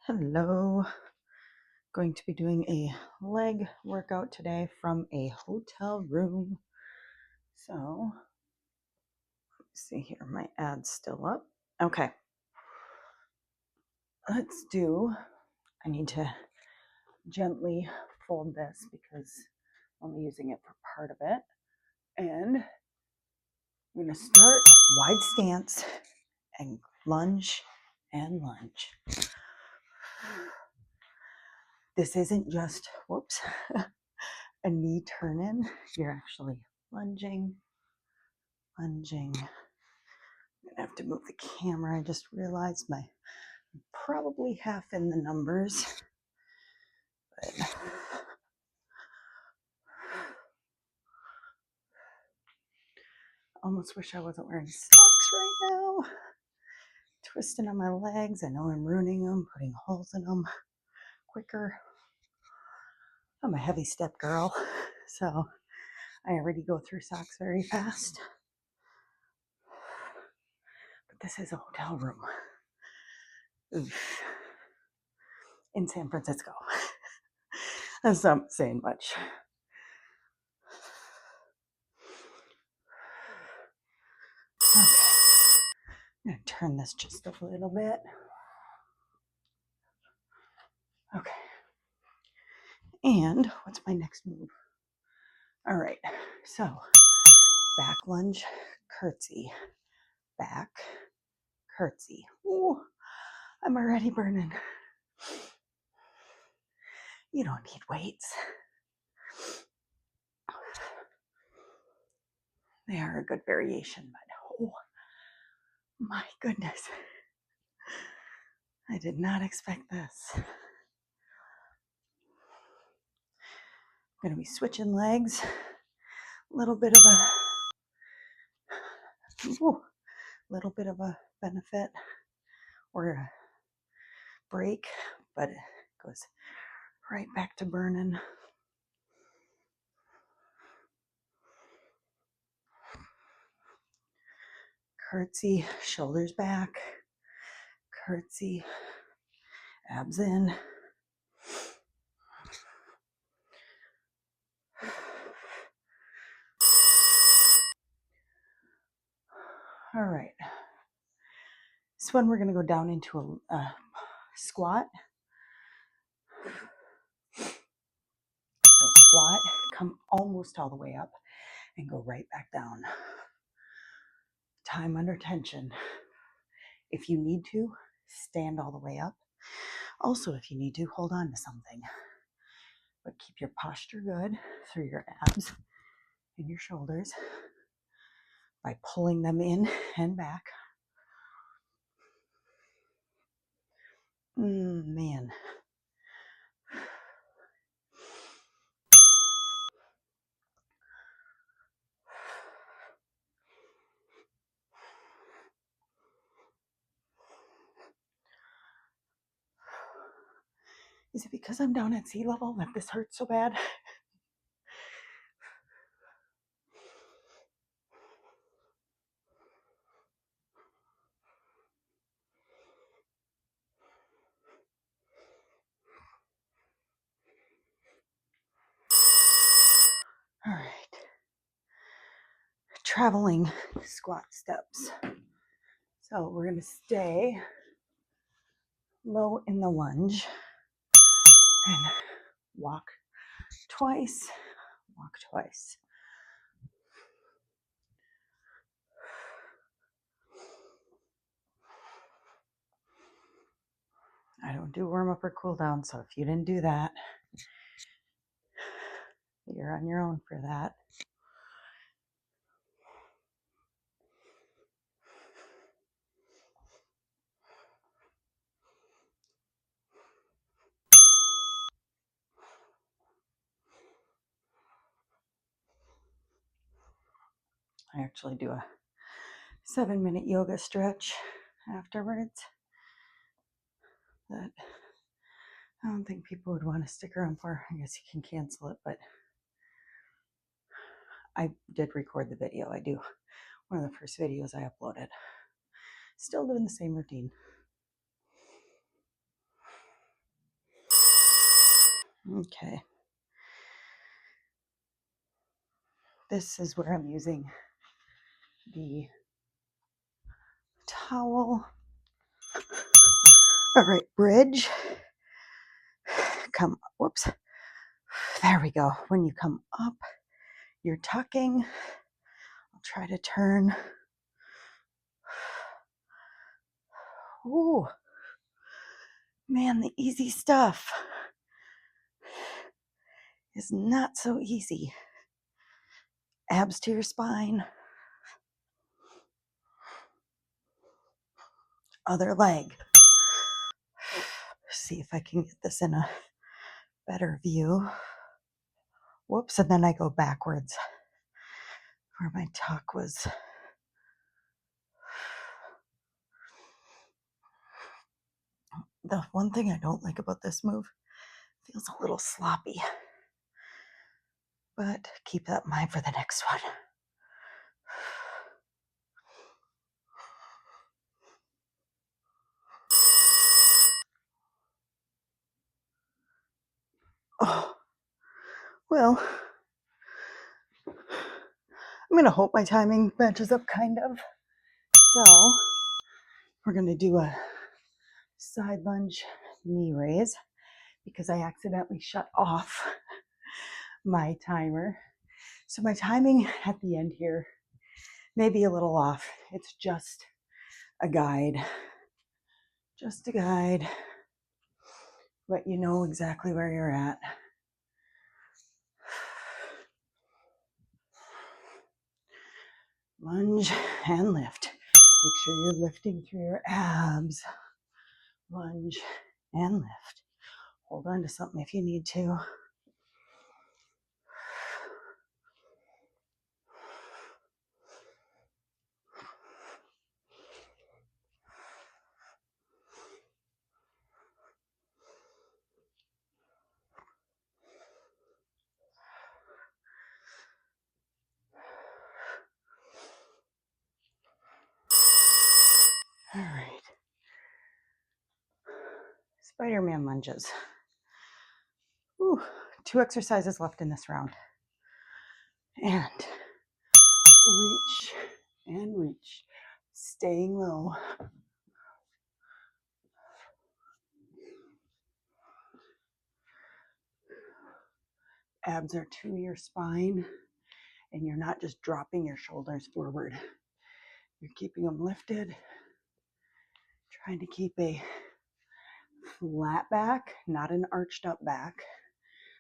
Hello, going to be doing a leg workout today from a hotel room. So, let's see here, my ad's still up. Okay, I need to gently fold this because I'm only using it for part of it. And I'm going to start wide stance and lunge and lunge. This isn't just, a knee turn in. You're actually lunging. I'm gonna have to move the camera. I just realized I'm probably half in the numbers. But almost wish I wasn't wearing socks right now. Twisting on my legs. I know I'm ruining them, putting holes in them quicker. I'm a heavy step girl, so I already go through socks very fast. But this is a hotel room. Oof. In San Francisco. That's not saying much. Okay. I'm going to turn this just a little bit. Okay. And what's my next move? All right. So back lunge, curtsy, back, curtsy. Ooh, I'm already burning. You don't need weights. They are a good variation, but oh my goodness. I did not expect this. I'm going to be switching legs. A little bit of a benefit or a break, but it goes right back to burning. Curtsy, shoulders back. Curtsy, abs in. All right. This one we're going to go down into a squat. So squat, come almost all the way up and go right back down. Time under tension. If you need to, stand all the way up. Also, if you need to, hold on to something. But keep your posture good through your abs and your shoulders by pulling them in and back. Man. Is it because I'm down at sea level that this hurts so bad? All right. Traveling squat steps. So we're going to stay low in the lunge and walk twice, walk twice. I don't do warm up or cool down, so if you didn't do that, you're on your own for that. I actually do a 7-minute yoga stretch afterwards that I don't think people would want to stick around for. I guess you can cancel it, but I did record the video. I do one of the first videos I uploaded. Still doing the same routine. Okay. This is where I'm using the towel. All right, bridge. Come, whoops. There we go. When you come up, you're tucking. I'll try to turn. Ooh, man, the easy stuff is not so easy. Abs to your spine. Other leg. See if I can get this in a better view. Whoops, and then I go backwards where my tuck was. The one thing I don't like about this move, feels a little sloppy, but keep that in mind for the next one. Oh, well, I'm going to hope my timing matches up kind of. So we're going to do a side lunge knee raise because I accidentally shut off my timer. So my timing at the end here may be a little off. It's just a guide. Just a guide. But you know exactly where you're at. Lunge and lift. Make sure you're lifting through your abs. Lunge and lift. Hold on to something if you need to. All right. Spider-Man lunges. Ooh, 2 exercises left in this round. And reach and reach. Staying low. Abs are to your spine, and you're not just dropping your shoulders forward. You're keeping them lifted. Trying to keep a flat back, not an arched up back,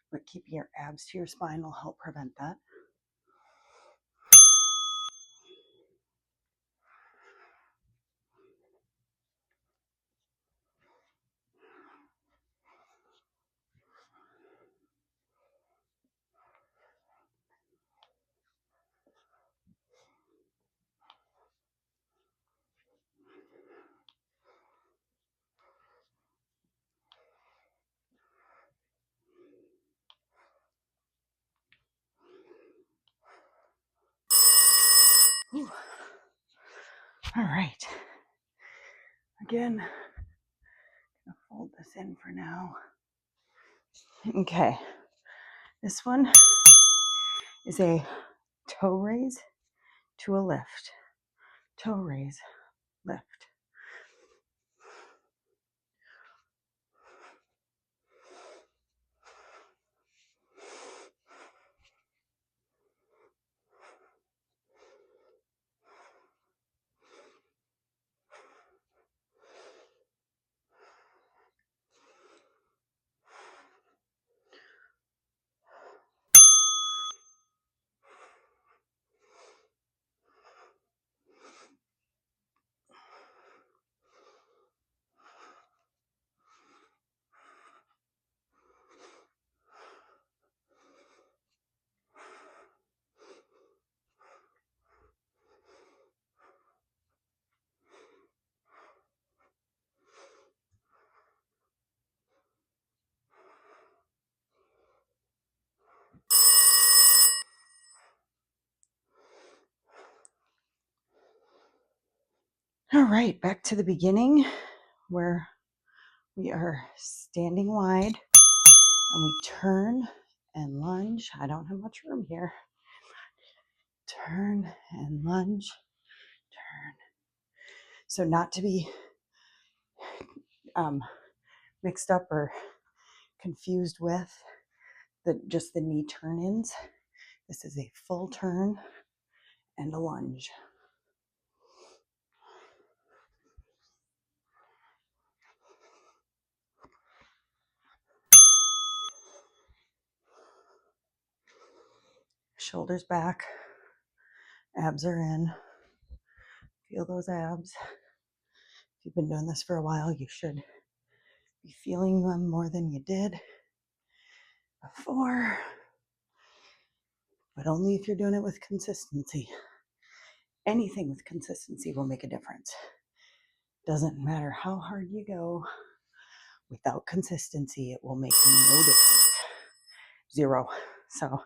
but keeping your abs to your spine will help prevent that. Whew. All right. Again, I'll fold this in for now. Okay. This one is a toe raise to a lift. Toe raise, lift. All right, back to the beginning where we are standing wide And we turn and lunge. I don't have much room here. Turn and lunge, turn. So not to be mixed up or confused with just the knee turn-ins. This is a full turn and a lunge. Shoulders back, abs are in. Feel those abs. If you've been doing this for a while, you should be feeling them more than you did before, but only if you're doing it with consistency. Anything with consistency will make a difference. Doesn't matter how hard you go, without consistency, it will make no difference. Zero. So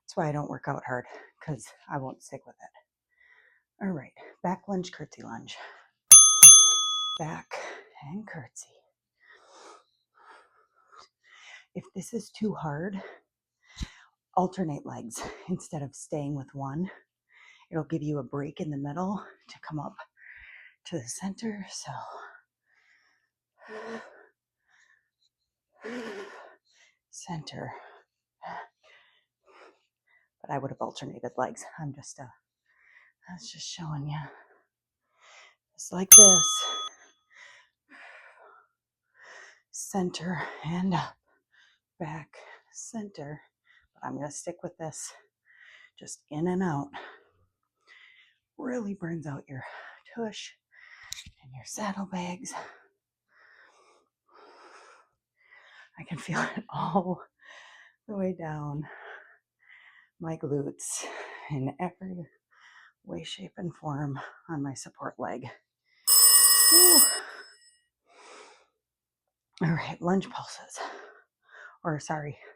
that's why I don't work out hard, because I won't stick with it. All right, back lunge, curtsy lunge. Back and curtsy. If this is too hard, alternate legs instead of staying with one. It'll give you a break in the middle to come up to the center. So center. But I would have alternated legs. I was just showing you. Just like this. Center and up. Back, center. But I'm going to stick with this. Just in and out. Really burns out your tush and your saddlebags. I can feel it all the way down my glutes in every way, shape, and form on my support leg. Whew. All right, lunge pulses.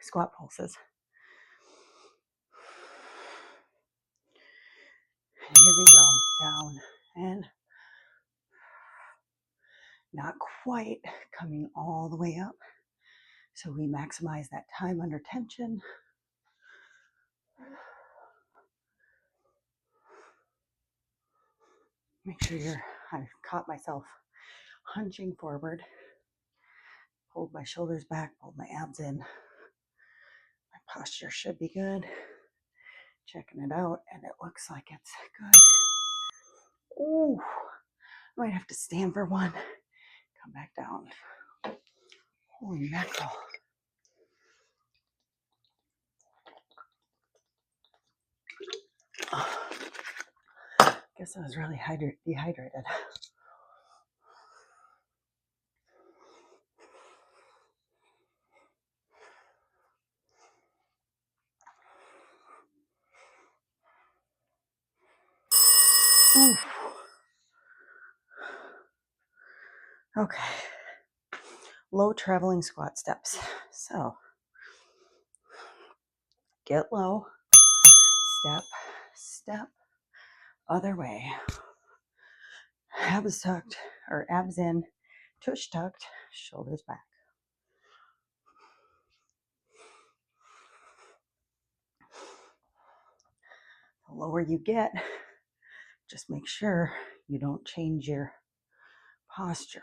Squat pulses. And here we go, down and not quite coming all the way up. So we maximize that time under tension. Make sure I caught myself hunching forward. Pulled my shoulders back, pulled my abs in. My posture should be good. Checking it out, and it looks like it's good. Ooh, might have to stand for one. Come back down. Holy mackerel. Guess I was really dehydrated. Ooh. Okay. Low traveling squat steps. So get low, step, other way. Abs tucked, or abs in, tush tucked, shoulders back. The lower you get, just make sure you don't change your posture.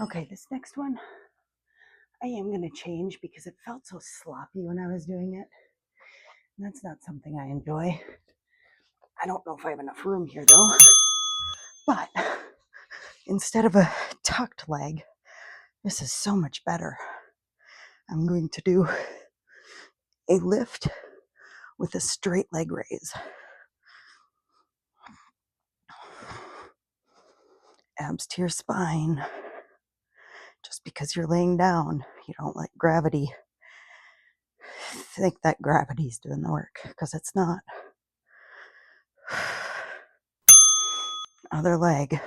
Okay, this next one, I am going to change because it felt so sloppy when I was doing it. And that's not something I enjoy. I don't know if I have enough room here though. But instead of a tucked leg, this is so much better. I'm going to do a lift with a straight leg raise. Abs to your spine. Just because you're laying down, you don't let gravity think that gravity's doing the work, because it's not. Other leg.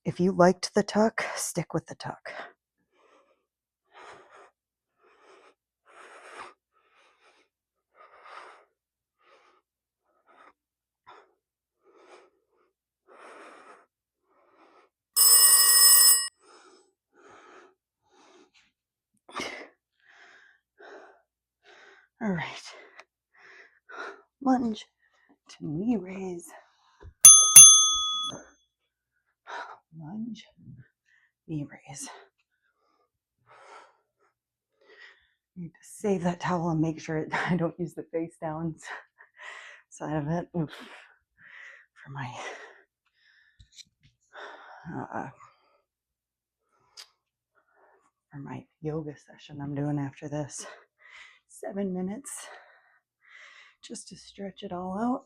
If you liked the tuck, stick with the tuck. All right. Lunge to knee raise. Lunge, knee raise. Need to save that towel and make sure I don't use the face down side of it. Oof. For my yoga session I'm doing after this. 7 minutes just to stretch it all out.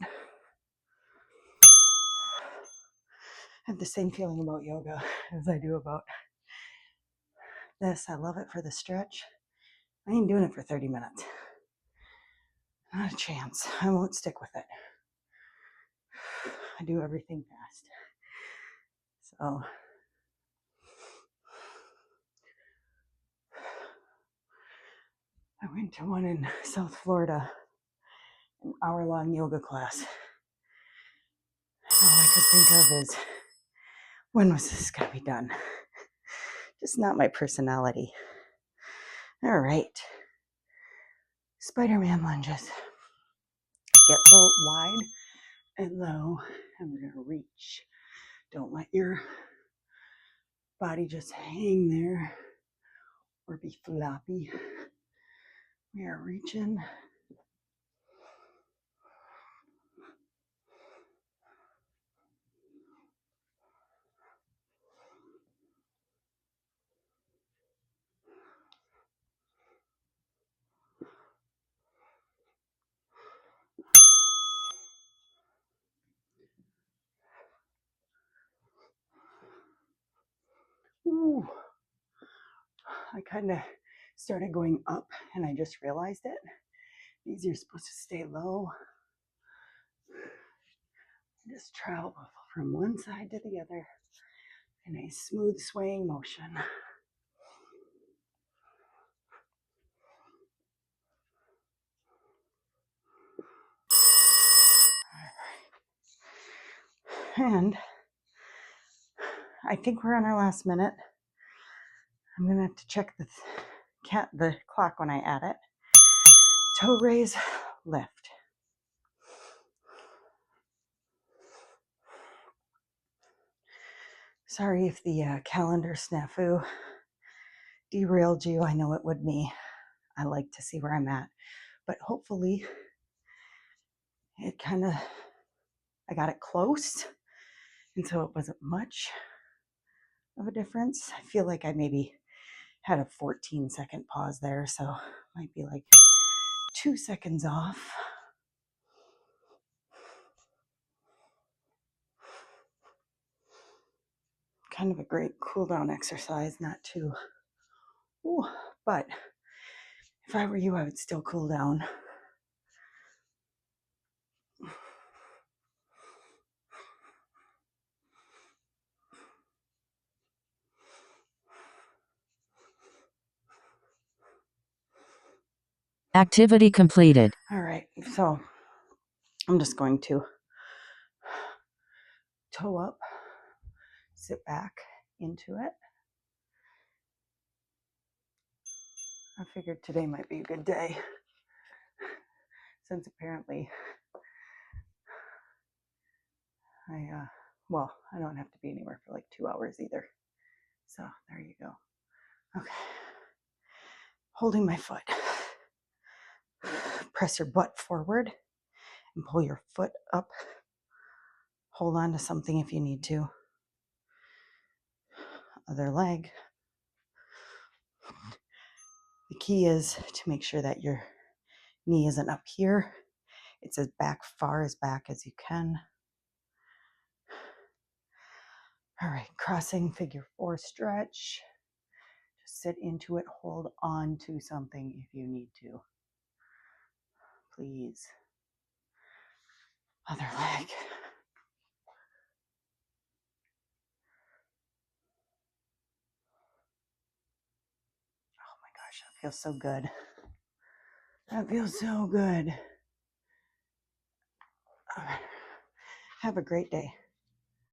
I have the same feeling about yoga as I do about this. I love it for the stretch. I ain't doing it for 30 minutes. Not a chance. I won't stick with it. I do everything fast. So I went to one in South Florida, an hour-long yoga class. All I could think of is, when was this going to be done? Just not my personality. All right. Spider-Man lunges. Get both wide and low, and we're going to reach. Don't let your body just hang there or be floppy. We are reaching. Ooh. I kind of started going up and I just realized it. These are supposed to stay low. Just travel from one side to the other in a smooth swaying motion. And I think we're on our last minute. I'm gonna have to check the clock when I add it. Toe raise, lift. Sorry if the calendar snafu derailed you. I know it would me. I like to see where I'm at, but hopefully I got it close, and so it wasn't much of a difference. I feel like I maybe had a 14-second pause there, so might be like 2 seconds off. Kind of a great cool down exercise, not too, but if I were you, I would still cool down. Activity completed. All right, so I'm just going to toe up, sit back into it. I figured today might be a good day, since apparently I don't have to be anywhere for like 2 hours either. So there you go. Okay. Holding my foot. Press your butt forward and pull your foot up Hold on to something if you need to. Other leg. The key is to make sure that your knee isn't up here. It's as far back as you can. All right, crossing figure 4 stretch. Just sit into it. Hold on to something if you need to. Please. Other leg. Oh my gosh, that feels so good. That feels so good. All right. Have a great day.